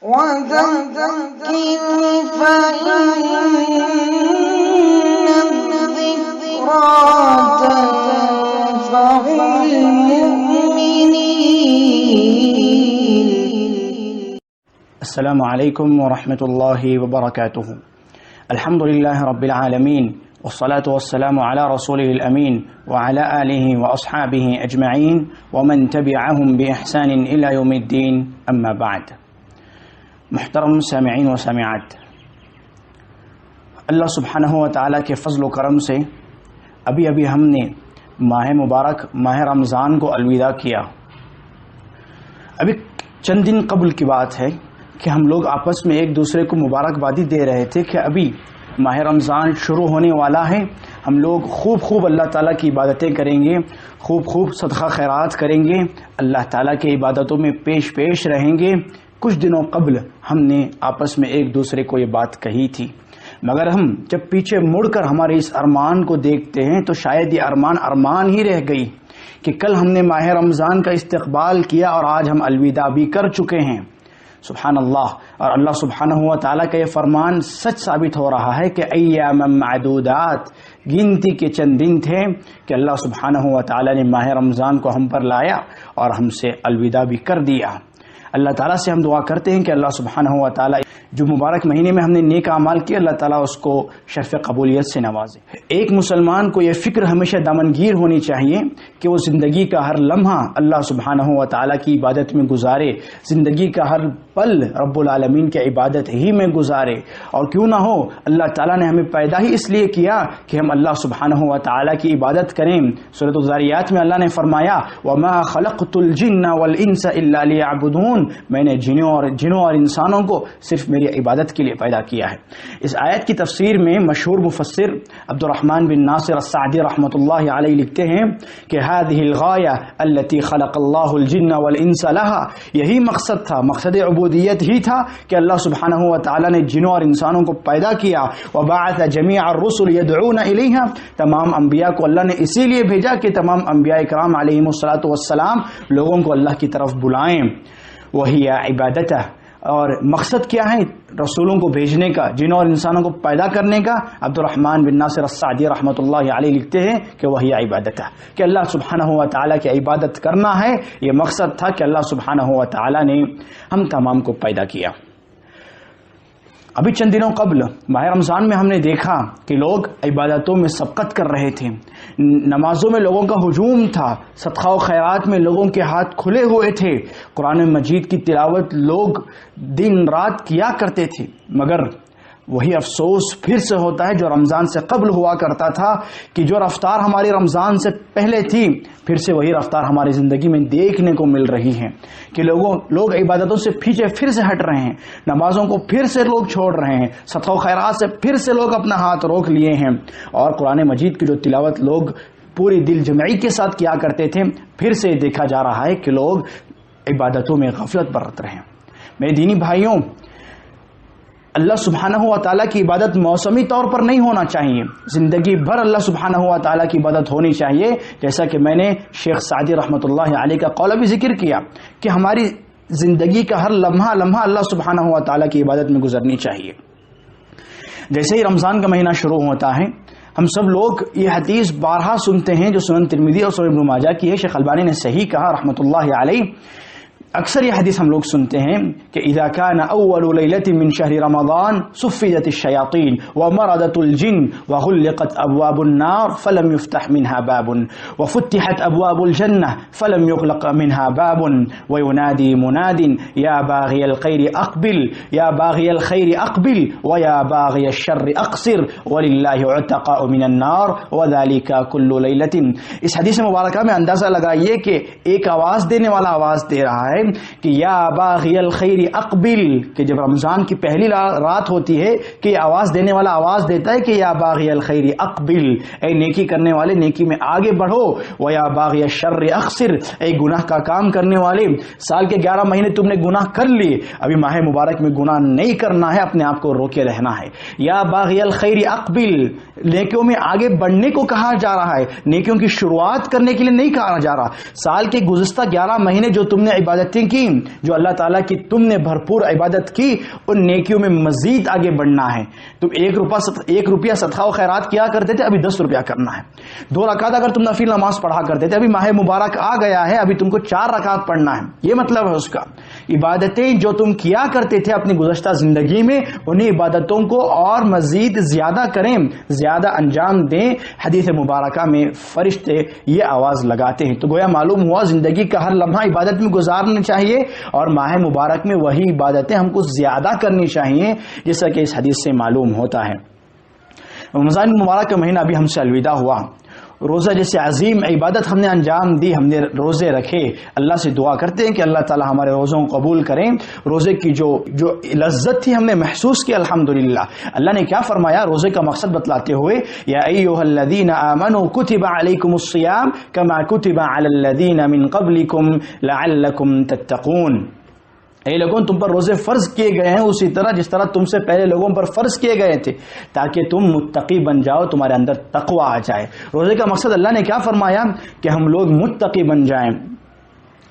وذكر فإن الذكرى تنفع المؤمنين. السلام علیکم ورحمۃ اللہ وبرکاتہ. الحمد للہ رب العالمین والصلاة والسلام على رسوله الأمين وعلى آله وأصحابه أجمعين ومن تبعهم بإحسان إلى يوم الدين. أما بعد. محترم سامعین و سامعات، اللہ سبحانہ و تعالیٰ کے فضل و کرم سے ابھی ہم نے ماہ مبارک ماہ رمضان کو الوداع کیا. ابھی چند دن قبل کی بات ہے کہ ہم لوگ آپس میں ایک دوسرے کو مبارکبادی دے رہے تھے کہ ابھی ماہ رمضان شروع ہونے والا ہے، ہم لوگ خوب اللہ تعالیٰ کی عبادتیں کریں گے، خوب صدقہ خیرات کریں گے، اللہ تعالیٰ کی عبادتوں میں پیش رہیں گے. کچھ دنوں قبل ہم نے آپس میں ایک دوسرے کو یہ بات کہی تھی، مگر ہم جب پیچھے مڑ کر ہمارے اس ارمان کو دیکھتے ہیں تو شاید یہ ارمان ہی رہ گئی کہ کل ہم نے ماہ رمضان کا استقبال کیا اور آج ہم الوداع بھی کر چکے ہیں. سبحان اللہ. اور اللہ سبحانہ و تعالیٰ کا یہ فرمان سچ ثابت ہو رہا ہے کہ ایام معدودات، گنتی کے چند دن تھے کہ اللہ سبحانہ و تعالیٰ نے ماہ رمضان کو ہم پر لایا اور ہم سے الوداع بھی کر دیا. اللہ تعالیٰ سے ہم دعا کرتے ہیں کہ اللہ سبحانہ و تعالیٰ جو مبارک مہینے میں ہم نے نیک اعمال کیے، اللہ تعالیٰ اس کو شرف قبولیت سے نوازے. ایک مسلمان کو یہ فکر ہمیشہ دامنگیر ہونی چاہیے کہ وہ زندگی کا ہر لمحہ اللہ سبحانہ و تعالیٰ کی عبادت میں گزارے، زندگی کا ہر پل رب العالمین کی عبادت ہی میں گزارے. اور کیوں نہ ہو، اللہ تعالیٰ نے ہمیں پیدا ہی اس لیے کیا کہ ہم اللہ سبحانہ و تعالیٰ کی عبادت کریں. سورۃ الذاریات میں اللہ نے فرمایا وَمَا خَلَقْتُ الْجِنَّ وَالْإِنسَ إِلَّا لِيَعْبُدُونَ، میں نے جنوں اور انسانوں کو صرف میری عبادت کے لیے پیدا کیا ہے. اس آیت کی تفسیر میں مشہور مفسر عبد الرحمن بن ناصر السعدی رحمۃ اللہ علیہ لکھتے ہیں کہ هذه الغایہ التي خلق اللہ الجن والانس لها، یہی مقصد تھا، مقصد عبودیت ہی تھا کہ اللہ سبحانہ و تعالیٰ نے جنوں اور انسانوں کو پیدا کیا. وبعث جميع الرسل يدعون الیہا، تمام انبیاء کو اللہ نے اسی لیے بھیجا کہ تمام انبیاء کرام علیہم الصلاۃ والسلام لوگوں کو اللہ کی طرف بلائیں. وہی عبادت، اور مقصد کیا ہے رسولوں کو بھیجنے کا، جنوں اور انسانوں کو پیدا کرنے کا؟ عبد الرحمن بن ناصر السعدی رحمۃ اللہ علیہ لکھتے ہیں کہ وہی عبادت ہے، کہ اللہ سبحانہ و تعالیٰ کی عبادت کرنا ہے. یہ مقصد تھا کہ اللہ سبحانہ و تعالیٰ نے ہم تمام کو پیدا کیا. ابھی چند دنوں قبل ماہ رمضان میں ہم نے دیکھا کہ لوگ عبادتوں میں سبقت کر رہے تھے، نمازوں میں لوگوں کا ہجوم تھا، صدقہ و خیرات میں لوگوں کے ہاتھ کھلے ہوئے تھے، قرآن مجید کی تلاوت لوگ دن رات کیا کرتے تھے. مگر وہی افسوس پھر سے ہوتا ہے جو رمضان سے قبل ہوا کرتا تھا، کہ جو رفتار ہماری رمضان سے پہلے تھی پھر سے وہی رفتار ہماری زندگی میں دیکھنے کو مل رہی ہے کہ لوگ عبادتوں سے پیچھے پھر سے ہٹ رہے ہیں، نمازوں کو پھر سے لوگ چھوڑ رہے ہیں، صدقہ و خیرات سے پھر سے لوگ اپنا ہاتھ روک لیے ہیں، اور قرآن مجید کی جو تلاوت لوگ پوری دل جمعی کے ساتھ کیا کرتے تھے پھر سے دیکھا جا رہا ہے کہ لوگ عبادتوں میں غفلت برت رہے ہیں. میرے دینی بھائیوں، اللہ سبحانہ و تعالیٰ کی عبادت موسمی طور پر نہیں ہونا چاہیے، زندگی بھر اللہ سبحانہ و تعالیٰ کی عبادت ہونی چاہیے. جیسا کہ میں نے شیخ سعدی رحمۃ اللہ علیہ کا قول بھی ذکر کیا کہ ہماری زندگی کا ہر لمحہ اللہ سبحانہ و تعالیٰ کی عبادت میں گزرنی چاہیے. جیسے ہی رمضان کا مہینہ شروع ہوتا ہے، ہم سب لوگ یہ حدیث بارہا سنتے ہیں جو سنن ترمذی اور سنن ابن ماجہ کی ہے. شیخ البانی نے صحیح کہا رحمۃ اللہ علیہ. اکثر یہ حدیث ہم لوگ سنتے ہیں کہ اذا كان اول ليلة من شهر رمضان صفدت الشياطين ومرضت الجن وغلقت ابواب النار فلم يفتح منها باب وفتحت ابواب الجنة فلم يغلق منها باب وينادي مناد يا باغي الخير اقبل يا باغي الخير اقبل ويا باغي الشر اقصر ولله عتقاء من النار وذلك كل ليلة. اس حدیث مبارکہ میں اندازہ لگائیے کہ ایک آواز دینے والا آواز دے رہا ہے کہ یا باغی الخیر اقبل، کہ جب رمضان کی پہلی رات ہوتی ہے کہ یہ آواز دینے والا آواز دیتا ہے کہ یا باغی الخیر اقبل، اے نیکی کرنے والے نیکی میں آگے بڑھو، و یا باغی الشر اقصر، اے گناہ کا کام کرنے والے سال کے 11 مہینے تم نے گناہ کر لیے، ابھی ماہ مبارک میں گناہ نہیں کرنا ہے، اپنے آپ کو روکے رہنا ہے. یا باغی الخیر اقبل، نیکیوں میں آگے بڑھنے کو کہا جا رہا ہے، نیکیوں کی شروعات کرنے کے لیے نہیں کہا جا رہا. سال کے گزشتہ 11 مہینے جو تم نے عبادت عبادتیں کی جو اللہ تعالیٰ کی تم نے بھرپور عبادت کی، ان نیکیوں میں مزید آگے بڑھنا ہے۔ تم 1 روپیہ صدقہ و خیرات کیا کرتے تھے، ابھی 10 روپیہ کرنا ہے۔ 2 رکعت اگر تم نفل نماز پڑھا کرتے تھے، ابھی ماہ مبارک آ گیا ہے، ابھی تم کو 4 رکعت پڑھنا ہے۔ یہ مطلب ہے اس کا، عبادتیں جو تم کیا کرتے تھے اپنی گزشتہ زندگی میں، انہیں عبادتوں کو اور مزید زیادہ کریں، زیادہ انجام دیں۔ حدیث مبارکہ میں فرشتے یہ آواز لگاتے ہیں۔ تو گویا معلوم ہوا زندگی کا ہر لمحہ عبادت میں گزارنا چاہیے، اور ماہ مبارک میں وہی عبادتیں ہم کو زیادہ کرنی چاہیے، جیسا کہ اس حدیث سے معلوم ہوتا ہے۔ رمضان مبارک کا مہینہ ابھی ہم سے الوداع ہوا، روزہ جیسے عظیم عبادت ہم نے انجام دی، ہم نے روزے رکھے۔ اللہ سے دعا کرتے ہیں کہ اللہ تعالی ہمارے روزوں کو قبول کریں۔ روزے کی جو لذت تھی ہم نے محسوس کی الحمدللہ۔ اللہ نے کیا فرمایا روزے کا مقصد بتلاتے ہوئے، یا ایھا الذین آمنوا کتب علیکم الصیام کما کتب علی الذین من قبلکم لعلکم تتقون۔ اے لوگوں تم پر روزے فرض کیے گئے ہیں اسی طرح جس طرح تم سے پہلے لوگوں پر فرض کیے گئے تھے، تاکہ تم متقی بن جاؤ، تمہارے اندر تقوی آ جائے۔ روزے کا مقصد اللہ نے کیا فرمایا کہ ہم لوگ متقی بن جائیں۔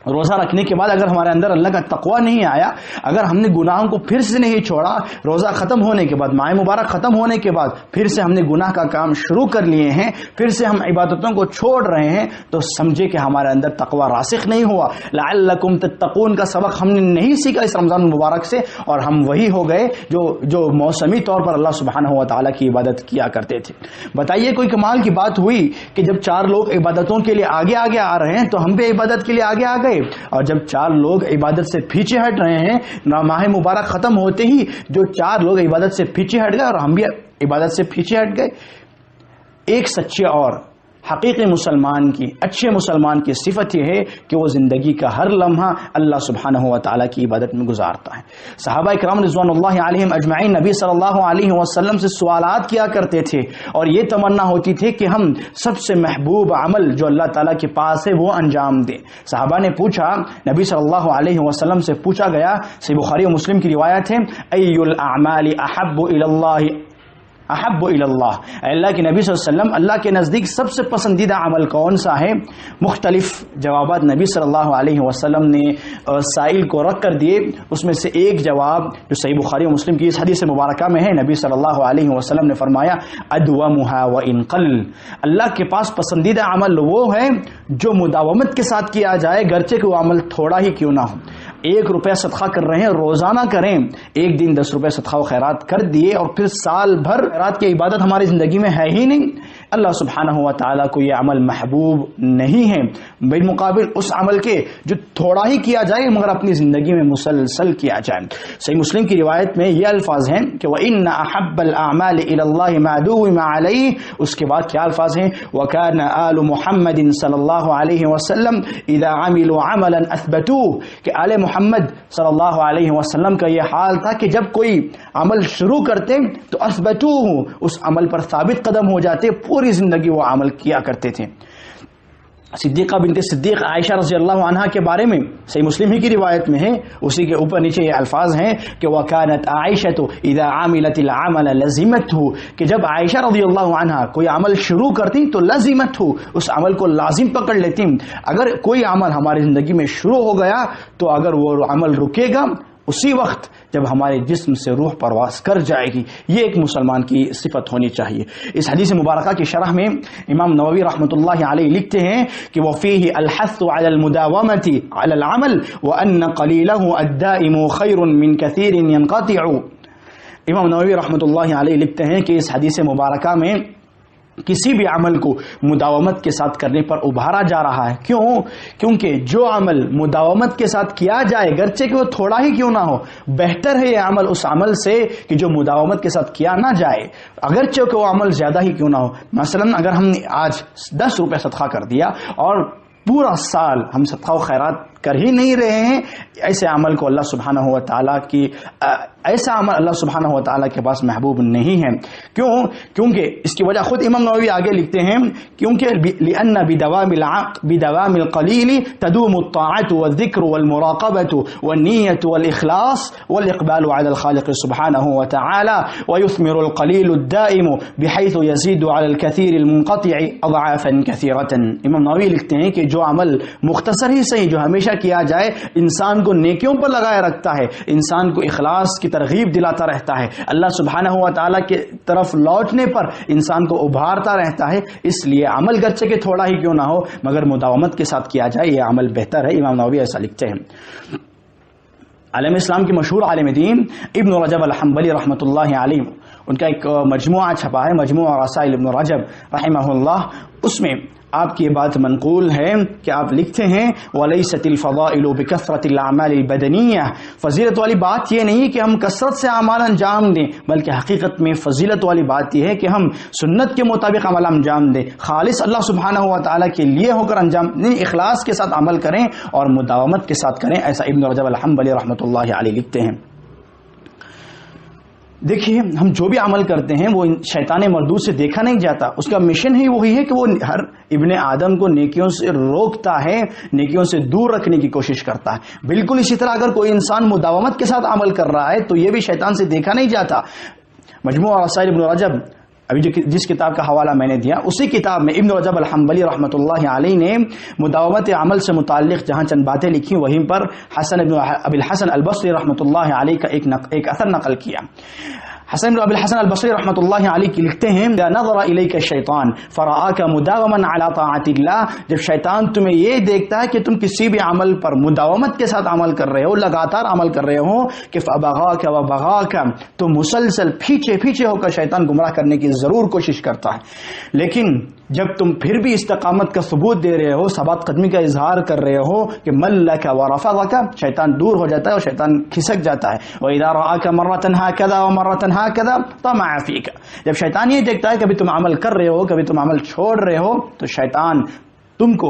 روزہ رکھنے کے بعد اگر ہمارے اندر اللہ کا تقوی نہیں آیا، اگر ہم نے گناہوں کو پھر سے نہیں چھوڑا، روزہ ختم ہونے کے بعد، ماہ مبارک ختم ہونے کے بعد پھر سے ہم نے گناہ کا کام شروع کر لیے ہیں، پھر سے ہم عبادتوں کو چھوڑ رہے ہیں، تو سمجھے کہ ہمارے اندر تقوی راسخ نہیں ہوا۔ لعلکم تتقون کا سبق ہم نے نہیں سیکھا اس رمضان مبارک سے، اور ہم وہی ہو گئے جو موسمی طور پر اللہ سبحانہ و تعالیٰ کی عبادت کیا کرتے تھے۔ بتائیے کوئی کمال کی بات ہوئی کہ جب 4 لوگ عبادتوں کے لیے آگے آ رہے ہیں تو ہم بھی عبادت کے لیے آگے آ گئے، اور جب 4 لوگ عبادت سے پیچھے ہٹ رہے ہیں، ماہ مبارک ختم ہوتے ہی جو 4 لوگ عبادت سے پیچھے ہٹ گئے اور ہم بھی عبادت سے پیچھے ہٹ گئے۔ ایک سچے اور حقیقی مسلمان کی، اچھے مسلمان کی صفت یہ ہے کہ وہ زندگی کا ہر لمحہ اللہ سبحانہ و تعالیٰ کی عبادت میں گزارتا ہے۔ صحابہ کرام رضوان اللہ علیہم اجمعین نبی صلی اللہ علیہ وسلم سے سوالات کیا کرتے تھے، اور یہ تمنا ہوتی تھی کہ ہم سب سے محبوب عمل جو اللہ تعالیٰ کے پاس ہے وہ انجام دیں۔ صحابہ نے پوچھا، نبی صلی اللہ علیہ وسلم سے پوچھا گیا، صحیح بخاری و مسلم کی روایت ہے، ای الاعمال احب الی اللہ احب الی اللہ، اللہ کے نبی صلی اللہ علیہ وسلم اللہ کے نزدیک سب سے پسندیدہ عمل کون سا ہے؟ مختلف جوابات نبی صلی اللہ علیہ وسلم نے سائل کو رکھ کر دیے، اس میں سے ایک جواب جو صحیح بخاری و مسلم کی اس حدیث مبارکہ میں ہے، نبی صلی اللہ علیہ وسلم نے فرمایا ادومھا وان قل، اللہ کے پاس پسندیدہ عمل وہ ہے جو مداومت کے ساتھ کیا جائے، گرچہ کہ وہ عمل تھوڑا ہی کیوں نہ ہو۔ 1 روپیہ صدقہ کر رہے ہیں، روزانہ کریں، ایک دن 10 روپے صدقہ و خیرات کر دیے، اور پھر سال بھر خیرات کی عبادت ہماری زندگی میں ہے ہی نہیں، اللہ سبحانہ و تعالیٰ کو یہ عمل محبوب نہیں ہے، بالمقابل اس عمل کے جو تھوڑا ہی کیا جائے مگر اپنی زندگی میں مسلسل کیا جائے۔ صحیح مسلم کی روایت میں یہ الفاظ ہیں کہ وَإِنَّ أَحَبَّ الْأَعْمَالِ إِلَى اللَّهِ مَا دُوِّمَ عَلَيْهِ، اس کے بعد کیا الفاظ ہیں، وَكَانَ آلُ مُحَمَّدٍ صلی اللہ علیہ وسلم اذا عملوا عملا اثبتوه، کہ آل محمد صلی اللہ علیہ وسلم کا یہ حال تھا کہ جب کوئی عمل شروع کرتے تو اثبتوه، اس عمل پر ثابت قدم ہو جاتے، پوری زندگی وہ عمل کیا کرتے تھے۔ صدیقہ بنت صدیق عائشہ رضی اللہ عنہا کے بارے میں صحیح مسلم ہی کی روایت میں ہے، اسی کے اوپر نیچے یہ الفاظ ہیں کہ وَكَانَتْ عَائِشَةُ إِذَا عَمِلَتِ الْعَمَلَ لَزِمَتْهُ، کہ جب عائشہ رضی اللہ عنہا کوئی عمل شروع کرتی تو لَزِمَتْهُ، اس عمل کو لازم پکڑ لیتی۔ اگر کوئی عمل ہماری زندگی میں شروع ہو گیا تو اگر وہ عمل رکے گا اسی وقت جب ہمارے جسم سے روح پرواز کر جائے گی۔ یہ ایک مسلمان کی صفت ہونی چاہیے۔ اس حدیث مبارکہ کی شرح میں امام نووی رحمۃ اللہ علیہ لکھتے ہیں کہ وفیہ الحث علی المداومۃ علی العمل وان قلیلہ الدائم خیر من کثیر ينقطع۔ امام نووی رحمۃ اللہ علیہ لکھتے ہیں کہ اس حدیث مبارکہ میں کسی بھی عمل کو مداومت کے ساتھ کرنے پر ابھارا جا رہا ہے۔ کیونکہ جو عمل مداومت کے ساتھ کیا جائے گرچہ کہ وہ تھوڑا ہی کیوں نہ ہو، بہتر ہے یہ عمل اس عمل سے کہ جو مداومت کے ساتھ کیا نہ جائے، اگرچہ کہ وہ عمل زیادہ ہی کیوں نہ ہو۔ مثلا اگر ہم نے آج 10 روپے صدقہ کر دیا اور پورا سال ہم صدقہ و خیرات کر ہی نہیں رہے ہیں، ایسے عمل کو اللہ سبحانہ و تعالیٰ کی ایسا عمل اللہ سبحانہ و تعالیٰ کے پاس محبوب نہیں ہے۔ کیونکہ اس کی وجہ خود امام نووی آگے لکھتے ہیں، کیونکہ لأن بدوام القلیل تدوم الطاعت والذکر والمراقبۃ والنیۃ والاخلاص والاقبال على الخالق سبحانہ و تعالی ويثمر القلیل الدائم بحيث يزيد على الكثير المنقطع اضعافا كثيرة۔ امام نووی لکھتے ہیں کہ جو عمل مختصر ہی صحیح، جو ہمیشہ ہمیشہ کیا جائے انسان کو نیکیوں پر لگائے رکھتا ہے، انسان کو اخلاص کی ترغیب دلاتا رہتا ہے، اللہ سبحانہ و تعالیٰ کی طرف لوٹنے پر انسان کو ابھارتا رہتا ہے۔ اس لیے عمل گرچہ کہ تھوڑا ہی کیوں نہ ہو مگر مداومت کے ساتھ کیا جائے، یہ عمل بہتر ہے۔ امام نووی ایسا لکھتے ہیں۔ عالم اسلام کی مشہور عالم دین ابن رجب الحنبلی رحمۃ اللہ علیہ، ان کا ایک مجموعہ چھپا ہے، مجموعہ رسائل ابن رجب رحمہ اللہ، اس میں آپ کی یہ بات منقول ہے کہ آپ لکھتے ہیں وَلَيْسَتِ الْفَضَائِلُ بِكَثْرَةِ الْأَعْمَالِ الْبَدَنِيَّةِ، فضیلت والی بات یہ نہیں کہ ہم کثرت سے اعمال انجام دیں، بلکہ حقیقت میں فضیلت والی بات یہ ہے کہ ہم سنت کے مطابق عمل انجام دیں، خالص اللہ سبحانہ و تعالیٰ کے لیے ہو کر انجام دیں، اخلاص کے ساتھ عمل کریں اور مداومت کے ساتھ کریں، ایسا ابن رجب الحنبلی رحمۃ اللہ علیہ لکھتے ہیں۔ دیکھیے ہم جو بھی عمل کرتے ہیں وہ شیطان مردود سے دیکھا نہیں جاتا، اس کا مشن ہی وہی ہے کہ وہ ہر ابن آدم کو نیکیوں سے روکتا ہے، نیکیوں سے دور رکھنے کی کوشش کرتا ہے۔ بالکل اسی طرح اگر کوئی انسان مداومت کے ساتھ عمل کر رہا ہے تو یہ بھی شیطان سے دیکھا نہیں جاتا۔ مجموعہ رسائل ابن رجب، ابھی جس کتاب کا حوالہ میں نے دیا اسی کتاب میں ابن رجب الحنبلی رحمۃ اللہ علیہ نے مداومت عمل سے متعلق جہاں چند باتیں لکھی وہیں پر حسن ابن ابی الحسن البصری رحمۃ اللہ علیہ کا ایک اثر نقل کیا۔ حسن بن ابی الحسن البصری رحمۃ اللہ علیہ کی لکھتے ہیں اذا نظر الیک الشیطان فرآک مداوما علی طاعت اللہ، جب شیطان تمہیں یہ دیکھتا ہے کہ تم کسی بھی عمل پر مداومت کے ساتھ عمل کر رہے ہو، لگاتار عمل کر رہے ہو، کہ فبغاک وبغاک، تو مسلسل پیچھے ہو کر شیطان گمراہ کرنے کی ضرور کوشش کرتا ہے، لیکن جب تم پھر بھی استقامت کا ثبوت دے رہے ہو، ثبات قدمی کا اظہار کر رہے ہو کہ ملک ورفضک، شیطان دور ہو جاتا ہے اور شیطان کھسک جاتا ہے۔ وَإِذَا رَآكَ مَرَّةً هَكَذَا وَمَرَّةً هَكَذَا طَمَعَ فِيكَ، جب شیطان یہ دیکھتا ہے کبھی تم عمل کر رہے ہو کبھی تم عمل چھوڑ رہے ہو تو شیطان تم کو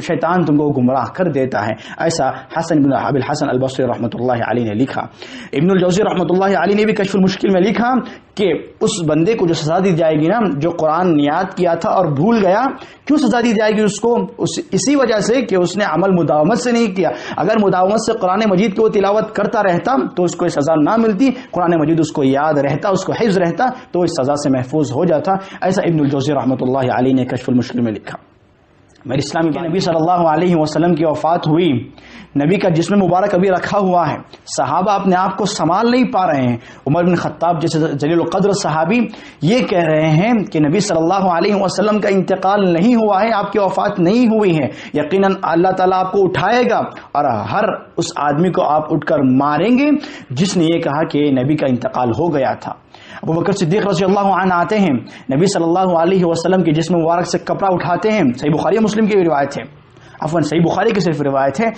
شیطان تم کو گمراہ کر دیتا ہے، ایسا حسن بن ابی الحسن البصری رحمۃ اللہ علیہ نے لکھا۔ ابن الجوزی رحمۃ اللہ علیہ نے بھی کشف المشکل میں لکھا کہ اس بندے کو جو سزا دی جائے گی نا، جو قرآن یاد کیا تھا اور بھول گیا، کیوں سزا دی جائے گی اس کو؟ اسی وجہ سے کہ اس نے عمل مداومت سے نہیں کیا۔ اگر مداومت سے قرآن مجید کو تلاوت کرتا رہتا تو اس کو سزا نہ ملتی، قرآن مجید اس کو یاد رہتا، اس کو حفظ رہتا تو اس سزا سے محفوظ ہو جاتا، ایسا ابن الجوزی رحمۃ اللہ علیہ نے کشف المشکل میں لکھا۔ میرے اسلامی کے نبی صلی اللہ علیہ وسلم کی وفات ہوئی، نبی کا جسم مبارک ابھی رکھا ہوا ہے، صحابہ اپنے آپ کو سنبھال نہیں پا رہے ہیں۔ عمر بن خطاب جیسے جلیل القدر صحابی یہ کہہ رہے ہیں کہ نبی صلی اللہ علیہ وسلم کا انتقال نہیں ہوا ہے، آپ کی وفات نہیں ہوئی ہے، یقیناً اللہ تعالیٰ آپ کو اٹھائے گا اور ہر اس آدمی کو آپ اٹھ کر ماریں گے جس نے یہ کہا کہ نبی کا انتقال ہو گیا تھا۔ ابو بکر صدیق رضی اللہ عنہ آتے ہیں، نبی صلی اللہ علیہ وسلم کے جسم مبارک سے کپڑا اٹھاتے ہیں، صحیح بخاری مسلم کی روایت ہے، عفواً صحیح بخاری کی صرف روایت ہے،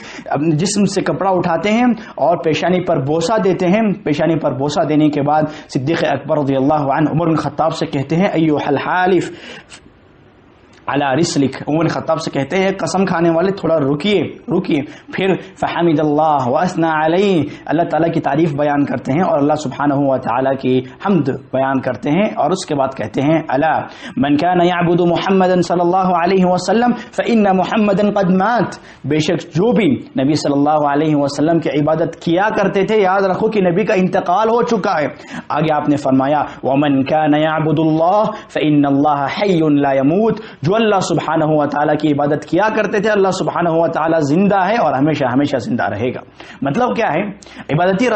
جسم سے کپڑا اٹھاتے ہیں اور پیشانی پر بوسہ دیتے ہیں۔ پیشانی پر بوسہ دینے کے بعد صدیق اکبر رضی اللہ عنہ عمر بن خطاب سے کہتے ہیں ایھا الحالف علی رسلک، عمر بن خطاب سے کہتے ہیں قسم کھانے والے تھوڑا رکیے، پھر فحمد اللہ واثنى علیہ، اللہ تعالیٰ کی تعریف بیان کرتے ہیں اور اللہ سبحانہ و تعالیٰ کی حمد بیان کرتے ہیں، اور اس کے بعد کہتے ہیں الا من کان یعبد محمدا صلی اللہ علیہ وسلم فإن محمدا قد مات، بے شک جو بھی نبی صلی اللہ علیہ وسلم کی عبادت کیا کرتے تھے یاد رکھو کہ نبی کا انتقال ہو چکا ہے۔ آگے آپ نے فرمایا ومن کان یعبد اللہ فإن اللہ حی لا يموت، جو اللہ سبحانہ و تعالیٰ کی عبادت کیا کرتے تھے اللہ سبحانہ و تعالیٰ زندہ ہے اور ہمیشہ زندہ رہے گا۔ مطلب کیا ہے؟ عبادتیں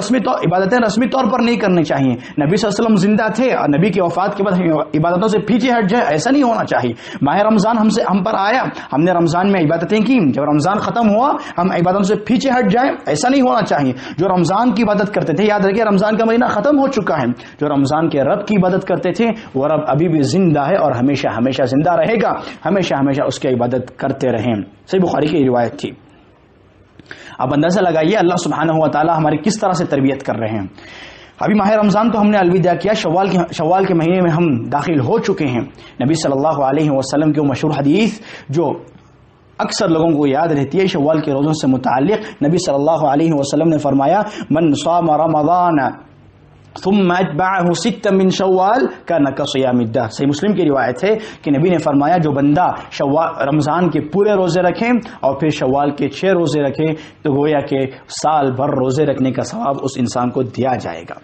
رسمی طور پر نہیں کرنی چاہیے۔ نبی صلی اللہ علیہ وسلم زندہ تھے اور نبی کی وفات کے بعد عبادتوں سے پیچھے ہٹ جائے، ایسا نہیں ہونا چاہیے۔ ماہ رمضان ہم پر آیا، ہم نے رمضان میں عبادتیں کی، جب رمضان ختم ہوا ہم عبادتوں سے پیچھے ہٹ جائیں، ایسا نہیں ہونا چاہیے۔ جو رمضان کی عبادت کرتے تھے یاد رکھیے رمضان کا مہینہ ختم ہو چکا ہے، جو رمضان کے رب کی عبادت کرتے تھے وہ رب ابھی بھی زندہ ہے اور ہمیشہ زندہ رہے گا، ہمیشہ اس کی عبادت کرتے رہیں۔ صحیح بخاری کی روایت تھی۔ اب اندازہ لگائیے اللہ سبحانہ و تعالی ہماری کس طرح سے تربیت کر رہے ہیں۔ ابھی ماہ رمضان تو ہم نے الوداع کیا، شوال کے مہینے میں ہم داخل ہو چکے ہیں۔ نبی صلی اللہ علیہ وسلم کی مشہور حدیث جو اکثر لوگوں کو یاد رہتی ہے شوال کے روزوں سے متعلق، نبی صلی اللہ علیہ وسلم نے فرمایا من صام رمضان ثم اتبعه 6 من شوال كان كصيام الدهر، صحیح مسلم کی روایت ہے کہ نبی نے فرمایا جو بندہ رمضان کے پورے روزے رکھے اور پھر شوال کے 6 روزے رکھے تو گویا کہ سال بھر روزے رکھنے کا ثواب اس انسان کو دیا جائے گا۔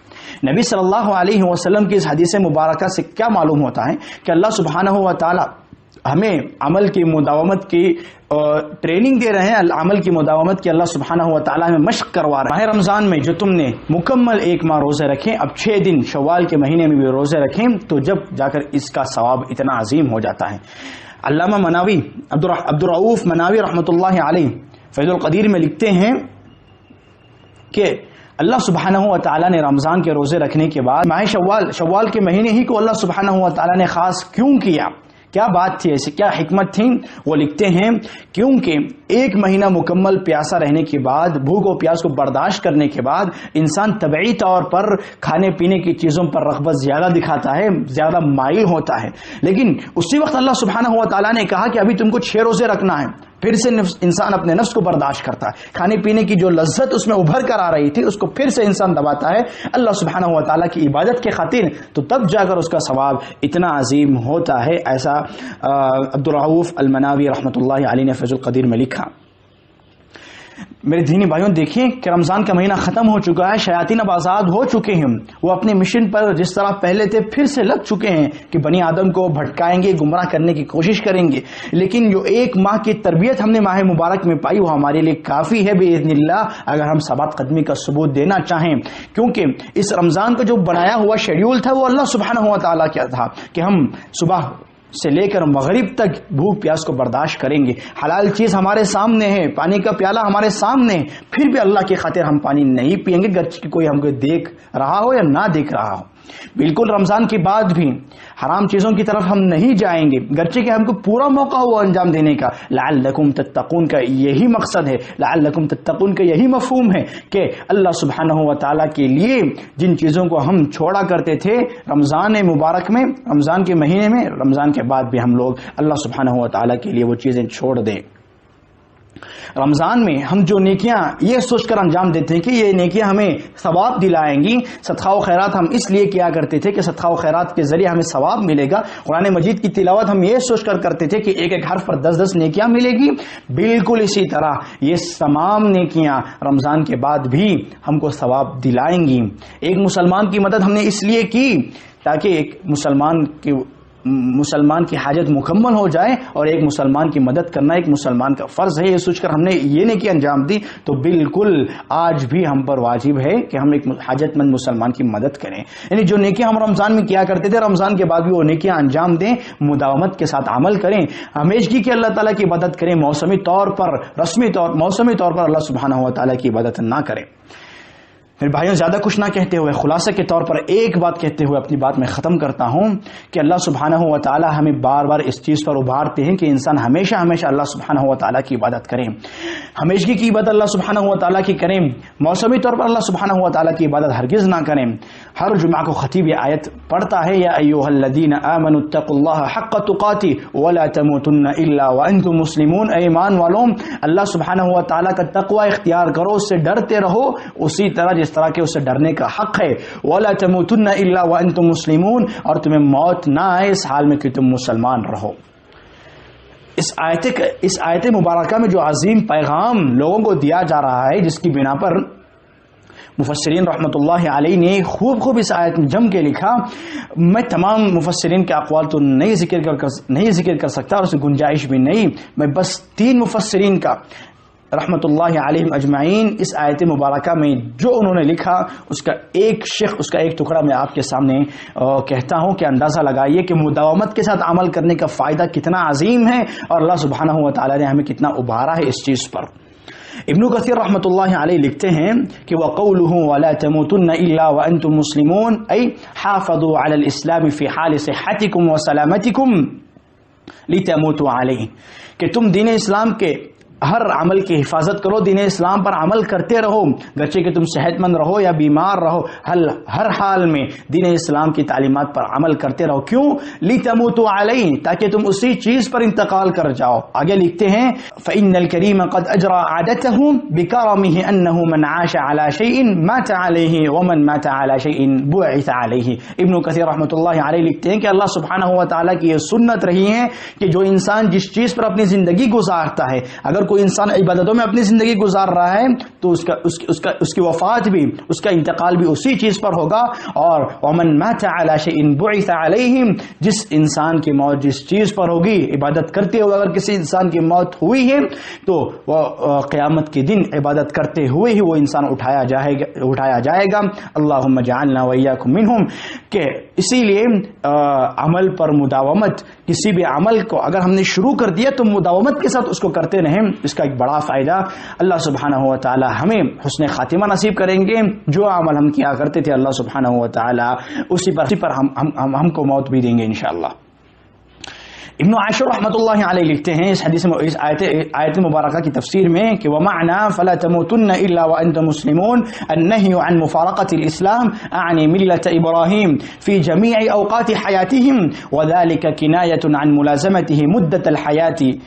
نبی صلی اللہ علیہ وسلم کی اس حدیث مبارکہ سے کیا معلوم ہوتا ہے کہ اللہ سبحانہ و تعالی ہمیں عمل کی مداومت کی ٹریننگ دے رہے ہیں، عمل کی مداومت کی اللہ سبحانہ و تعالیٰ ہمیں مشق کروا رہا ہے۔ ماہ رمضان میں جو تم نے مکمل 1 ماہ روزے رکھیں، اب 6 دن شوال کے مہینے میں بھی روزے رکھیں، تو جب جا کر اس کا ثواب اتنا عظیم ہو جاتا ہے۔ علامہ مناوی عبدالرؤوف مناوی رحمۃ اللہ علیہ فیض القدیر میں لکھتے ہیں کہ اللہ سبحانہ و تعالیٰ نے رمضان کے روزے رکھنے کے بعد ماہ شوال کے مہینے ہی کو اللہ سبحانہ و تعالیٰ نے خاص کیوں کیا، کیا بات تھی، ایسی کیا حکمت تھی؟ وہ لکھتے ہیں کیونکہ 1 مہینہ مکمل پیاسا رہنے کے بعد، بھوک و پیاس کو برداشت کرنے کے بعد انسان طبعی طور پر کھانے پینے کی چیزوں پر رغبت زیادہ دکھاتا ہے، زیادہ مائل ہوتا ہے، لیکن اسی وقت اللہ سبحانہ و تعالیٰ نے کہا کہ ابھی تم کو 6 روزے رکھنا ہے، پھر سے انسان اپنے نفس کو برداشت کرتا ہے، کھانے پینے کی جو لذت اس میں ابھر کر آ رہی تھی اس کو پھر سے انسان دباتا ہے اللہ سبحانہ و تعالیٰ کی عبادت کے خاطر، تو تب جا کر اس کا ثواب اتنا عظیم ہوتا ہے۔ ایسا عبدالرؤوف المناوی رحمۃ اللہ علیہ نے فیض القدیر میں لکھا۔ میرے دینی بھائیوں، دیکھیں کہ رمضان کا مہینہ ختم ہو چکا ہے، شیاطین اب آزاد ہو چکے ہیں، وہ اپنے مشن پر جس طرح پہلے تھے پھر سے لگ چکے ہیں کہ بنی آدم کو بھٹکائیں گے، گمراہ کرنے کی کوشش کریں گے، لیکن جو 1 ماہ کی تربیت ہم نے ماہ مبارک میں پائی وہ ہمارے لیے کافی ہے باذن اللہ، اگر ہم ثبات قدمی کا ثبوت دینا چاہیں، کیونکہ اس رمضان کا جو بنایا ہوا شیڈیول تھا وہ اللہ سبحانہ و تعالیٰ کیا تھا کہ ہم صبح سے لے کر مغرب تک بھوک پیاس کو برداشت کریں گے، حلال چیز ہمارے سامنے ہے، پانی کا پیالہ ہمارے سامنے ہے، پھر بھی اللہ کی خاطر ہم پانی نہیں پیئیں گے، گرچہ کہ کوئی ہم کو دیکھ رہا ہو یا نہ دیکھ رہا ہو۔ بالکل رمضان کے بعد بھی حرام چیزوں کی طرف ہم نہیں جائیں گے، گرچہ کہ ہم کو پورا موقع ہوا انجام دینے کا۔ لعلکم تتقون کا یہی مقصد ہے، لعلکم تتقون کا یہی مفہوم ہے کہ اللہ سبحانہ و تعالیٰ کے لیے جن چیزوں کو ہم چھوڑا کرتے تھے رمضان مبارک میں، رمضان کے مہینے میں، رمضان کے بعد بھی ہم لوگ اللہ سبحانہ و تعالیٰ کے لیے وہ چیزیں چھوڑ دیں۔ رمضان میں ہم جو نیکیاں یہ سوچ کر انجام دیتے ہیں کہ یہ نیکیاں ہمیں ثواب دلائیں گی، صدقہ و خیرات ہم اس لیے کیا کرتے تھے کہ صدقہ و خیرات کے ذریعے ہمیں ثواب ملے گا، قرآن مجید کی تلاوت ہم یہ سوچ کر کرتے تھے کہ ایک ایک حرف پر 10 نیکیاں ملے گی، بالکل اسی طرح یہ تمام نیکیاں رمضان کے بعد بھی ہم کو ثواب دلائیں گی۔ ایک مسلمان کی مدد ہم نے اس لیے کی تاکہ ایک مسلمان کی حاجت مکمل ہو جائے، اور ایک مسلمان کی مدد کرنا ایک مسلمان کا فرض ہے، یہ سوچ کر ہم نے یہ نیکی انجام دی، تو بالکل آج بھی ہم پر واجب ہے کہ ہم ایک حاجت مند مسلمان کی مدد کریں، یعنی جو نیکیاں ہم رمضان میں کیا کرتے تھے رمضان کے بعد بھی وہ نیکیاں انجام دیں، مداومت کے ساتھ عمل کریں، ہمیشگی کی اللہ تعالیٰ کی عبادت کریں، موسمی طور پر اللہ سبحانہ و تعالیٰ کی عبادت نہ کریں۔ میرے بھائیوں، زیادہ کچھ نہ کہتے ہوئے خلاصہ کے طور پر ایک بات کہتے ہوئے اپنی بات میں ختم کرتا ہوں کہ اللہ سبحانہ و تعالی ہمیں بار بار اس چیز پر ابھارتے ہیں کہ انسان ہمیشہ اللہ سبحانہ و تعالی کی عبادت کریں، ہمیشگی کی عبادت اللہ سبحانہ و تعالی کی کریں، موسمی طور پر اللہ سبحانہ و تعالی کی عبادت ہرگز نہ کریں۔ ہر جمعہ کو خطیب یہ آیت پڑھتا ہے، یا ایھا الذین آمنوا اتقوا اللہ حق تقاتہ ولا تموتن الا وانتم مسلمون، اے ایمان والو اللہ سبحانہ و تعالی کا تقوی اختیار کرو، اس سے ڈرتے رہو اسی طرح جس طرح کہ اسے ڈرنے کا حق ہے، ولا تموتن الا وانتم مسلمون، اور تمہیں موت نہ آئے اس حال میں کہ تم مسلمان رہو۔ اس آیت مبارکہ میں جو عظیم پیغام لوگوں کو دیا جا رہا ہے، جس کی بنا پر مفسرین رحمۃ اللہ علیہ نے خوب اس آیت میں جم کے لکھا، میں تمام مفسرین کے اقوال تو نہیں ذکر کر سکتا اور اس میں گنجائش بھی نہیں، میں بس 3 مفسرین کا رحمۃ اللہ علیہم اجمعین اس آیت مبارکہ میں جو انہوں نے لکھا اس کا ایک ٹکڑا میں آپ کے سامنے کہتا ہوں کہ اندازہ لگائیے کہ مداومت کے ساتھ عمل کرنے کا فائدہ کتنا عظیم ہے اور اللہ سبحانہ و تعالی نے ہمیں کتنا ابھارا ہے اس چیز پر۔ ابن کثیر رحمۃ اللہ علیہ لکھتے ہیں کہ وَقَوْلُهُ وَلَا تَمُوتُنَّ إِلَّا وَأَنْتُمْ مُسْلِمُونَ أي حافظوا على الإسلام في حال صحتكم وسلامتكم لتموتوا عليه، کہ تم دین اسلام کے ہر عمل کی حفاظت کرو، دین اسلام پر عمل کرتے رہو، گرچہ کہ تم صحت مند رہو یا بیمار رہو، ہر حال میں دین اسلام کی تعلیمات پر عمل کرتے رہو۔ کیوں؟ لِتَمُوتُوا عَلَيْهِ، تاکہ تم اسی چیز پر انتقال کر جاؤ۔ آگے لکھتے ہیں فَإِنَّ الْكَرِيمَ قَدْ أَجْرَى عَادَتَهُ بِكَرَمِهِ أَنَّهُ مَنْ عَاشَ عَلَى شَيْءٍ مَاتَ عَلَيْهِ وَمَنْ مَاتَ عَلَى شَيْءٍ بُعِثَ عَلَيْهِ۔ ابن کثیر رحمۃ اللہ علیہ لکھتے ہیں کہ اللہ سبحانہ و تعالیٰ کی یہ سنت رہی ہے کہ جو انسان جس چیز پر اپنی زندگی گزارتا ہے، اگر کوئی انسان عبادتوں میں اپنی زندگی گزار رہا ہے تو اس کی وفات بھی، اس کا انتقال بھی اسی چیز پر ہوگا. اور ومن مات علی شیء بعث علیہ، جس انسان کی موت جس چیز پر ہوگی، عبادت کرتے ہوئے اگر کسی انسان کی موت ہوئی ہے تو وہ قیامت کے دن عبادت کرتے ہوئے ہی وہ انسان اٹھایا جائے گا. اللہم اجعلنا وإیاکم منہم. کہ اسی لیے عمل پر مداومت، کسی بھی عمل کو اگر ہم نے شروع کر دیا تو مداومت کے ساتھ اس کو کرتے رہیں. اس کا ایک بڑا فائدہ اللہ سبحانہ و تعالی ہمیں حسن خاتمہ نصیب کریں گے. جو عمل ہم کیا کرتے تھے اللہ سبحانہ و تعالی اسی پر ہم کو موت بھی دیں گے انشاءاللہ. ابن عاشر رحمۃ اللہ علیہ لکھتے ہیں اس حدیث میں، اس آیت مبارکہ کی تفسیر میں کہ ومعنى فلا تموتن الا وانتم مسلمون النهي عن مفارقة الاسلام اعني ملة ابراهيم في جميع اوقات حياتهم وذلك كناية عن ملازمته مدة الحياة.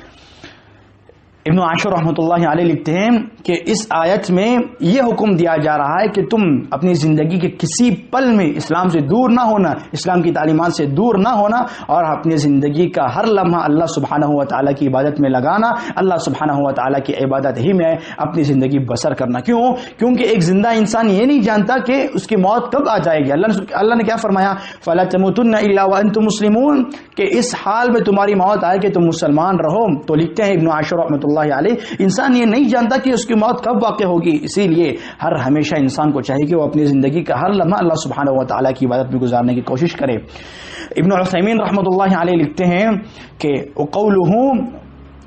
ابن عاشر رحمۃ اللہ علیہ لکھتے ہیں کہ اس آیت میں یہ حکم دیا جا رہا ہے کہ تم اپنی زندگی کے کسی پل میں اسلام سے دور نہ ہونا، اسلام کی تعلیمات سے دور نہ ہونا، اور اپنی زندگی کا ہر لمحہ اللہ سبحانہ و تعالیٰ کی عبادت میں لگانا، اللہ سبحانہ و تعالیٰ کی عبادت ہی میں اپنی زندگی بسر کرنا. کیونکہ ایک زندہ انسان یہ نہیں جانتا کہ اس کی موت کب آ جائے گی. اللہ نے کیا فرمایا؟ فلا تموتن الا وانتم مسلمون، کہ اس حال میں تمہاری موت آئے کہ تم مسلمان رہو. تو لکھتے ہیں ابن عاشر رحمۃ اللہ علیہ، انسان یہ نہیں جانتا کہ اس کی موت کب واقع ہوگی، اسی لیے ہمیشہ انسان کو چاہیے کہ وہ اپنی زندگی کا ہر لمحہ اللہ سبحانہ و تعالیٰ کی عبادت میں گزارنے کی کوشش کرے. ابن عثیمین رحمۃ اللہ علیہ لکھتے ہیں کہ وقولہ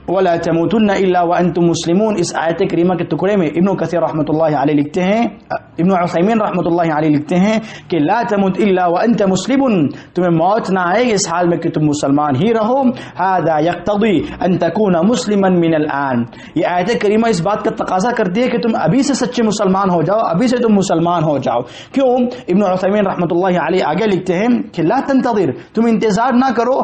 ولا تموتن الا وانتم مسلمون، اس آیت کریمہ کے ٹکڑے میں ابن کثیر رحمۃ اللہ علیہ لکھتے ہیں، ابن عثیمین رحمۃ اللہ علیہ لکھتے ہیں کہ لا تموت الا وانت مسلم، تمہیں موت نہ آئے اس حال میں کہ تم مسلمان ہی رہو. هذا يقتضي ان تكون مسلما من الان، یہ آیت کریمہ اس بات کا تقاضا کرتی ہے کہ تم ابھی سے سچے مسلمان ہو جاؤ، ابھی سے تم مسلمان ہو جاؤ. کیوں؟ ابن عثیمین رحمۃ اللہ علیہ آگے لکھتے ہیں کہ لا تنتظر، تم انتظار نہ کرو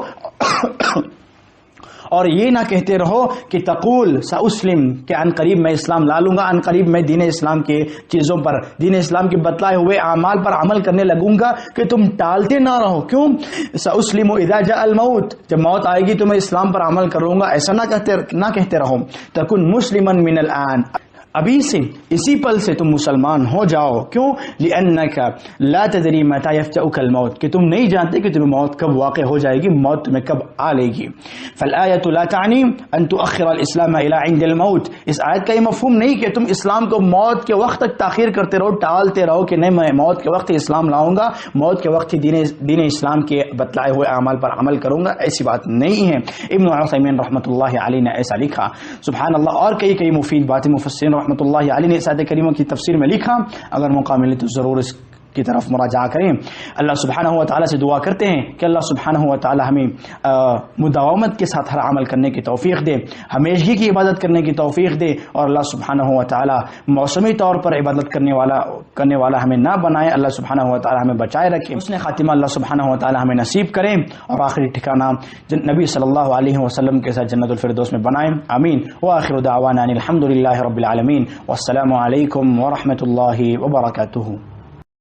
اور یہ نہ کہتے رہو کہ تقول سأسلم، کہ ان قریب میں اسلام لا لوں گا، ان قریب میں دین اسلام کے چیزوں پر، دین اسلام کے بتلائے ہوئے اعمال پر عمل کرنے لگوں گا، کہ تم ٹالتے نہ رہو. کیوں؟ سأسلم اذا جاء الموت، جب موت آئے گی تو میں اسلام پر عمل کروں گا، ایسا نہ کہتے رہو. تکن مسلما من الان، ابھی سے اسی پل سے تم مسلمان ہو جاؤ. کیوں؟ لأنك لا تدری متى يفجأك الموت، کہ تم نہیں جانتے کہ تمہیں موت کب واقع ہو جائے گی، موت تمہیں کب آ لے گی. فالآیة لا تعنی ان تؤخر الاسلام الى عند الموت، اس آیت کا یہ مفہوم نہیں کہ تم اسلام کو موت کے وقت تک تاخیر کرتے رہو، ٹالتے رہو کہ نہیں میں موت کے وقت اسلام لاؤں گا، موت کے وقت ہی دین اسلام کے بتلائے ہوئے اعمال پر عمل کروں گا. ایسی بات نہیں ہے. ابن عثیمین رحمۃ اللہ علیہ نے ایسا لکھا. سبحان اللہ. اور کئی مفید باتیں مفسرین رحمۃ اللہ علیہ نے اس آیت کریمہ کی تفسیر میں لکھا. اگر موقع ملے تو ضرور اس کی طرف مراجعہ کریں. اللہ سبحانہ و تعالیٰ سے دعا کرتے ہیں کہ اللہ سبحانہ و تعالیٰ ہمیں مداومت کے ساتھ ہر عمل کرنے کی توفیق دے، ہمیشگی کی عبادت کرنے کی توفیق دے، اور اللہ سبحانہ و تعالیٰ موسمی طور پر عبادت کرنے والا ہمیں نہ بنائے. اللہ سبحانہ و تعالیٰ ہمیں بچائے رکھے. حسن خاتمہ اللہ سبحانہ و تعالیٰ ہمیں نصیب کریں، اور آخری ٹھکانہ نبی صلی اللہ علیہ وسلم کے ساتھ جنت الفردوس میں بنائیں. آمین. وآخر دعوانا الحمد للہ رب العالمین، والسلام علیکم ورحمۃ اللہ وبرکاتہ.